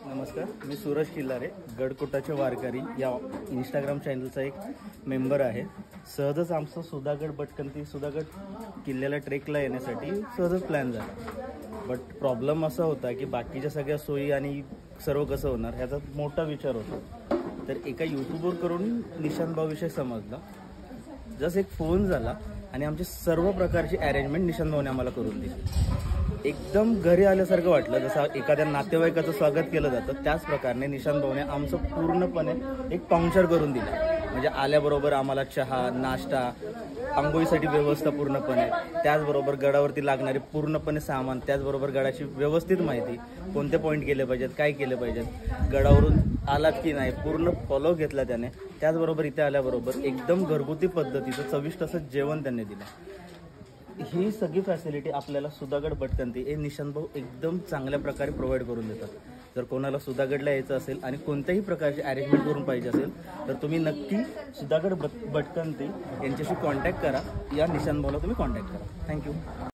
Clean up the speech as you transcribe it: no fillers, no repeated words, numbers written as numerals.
नमस्कार, मी सूरज किल्लारे, गडकोटाचे वारकरी या इंस्टाग्राम चॅनलचा एक मेंबर आहे। सहजच आमचं सुधागड भटकंती सुधागड किल्ल्याला ट्रेकला येण्यासाठी सहजच प्लॅन झाला। बट प्रॉब्लेम असा होता की बाकीच्या सगळ्या सोयी आणि सर्व कसं होणार ह्याचा मोठा विचार होता। तर एका यूट्यूबवर करून निशांत भाऊविषयी समजला। जस्ट एक फोन झाला आणि आमची सर्व प्रकारची अरेंजमेंट निशांत भाऊने आम्हाला करून दिली। एकदम घरी आल्यासारखं वाटलं, जसं एखाद्या नातेवाईकाचं स्वागत केलं जातं त्याच प्रकारे निशांत भाऊने आमचं पूर्णपणे एक पाहुणचार करून दिला। म्हणजे आल्याबरोबर आम्हाला चहा, नाश्ता, आंघोळीसाठी व्यवस्था पूर्णपणे, त्याचबरोबर गडावरती लागणारे पूर्णपणे सामान, त्याचबरोबर गडाची व्यवस्थित माहिती, कोणते पॉईंट केले पाहिजेत, काय केले पाहिजेत, गडावरून आलात की नाही पूर्ण फॉलो घेतला त्याने। त्याचबरोबर इथे आल्याबरोबर एकदम घरगुती पद्धतीचं चविष्ट असं जेवण त्यांनी दिलं। ही सगळी फॅसिलिटी आपल्याला सुधागड भटकंती हे निशांत भाऊ एकदम चांगल्या प्रकारे प्रोव्हाइड करून देतात। जर कोणाला सुधागडला यायचं असेल आणि कोणत्याही प्रकारची अरेंजमेंट करून पाहिजे असेल तर तुम्ही नक्की सुधागड भटकंती यांच्याशी कॉन्टॅक्ट करा, या निशांत भाऊला तुम्ही कॉन्टॅक्ट करा। थँक्यू।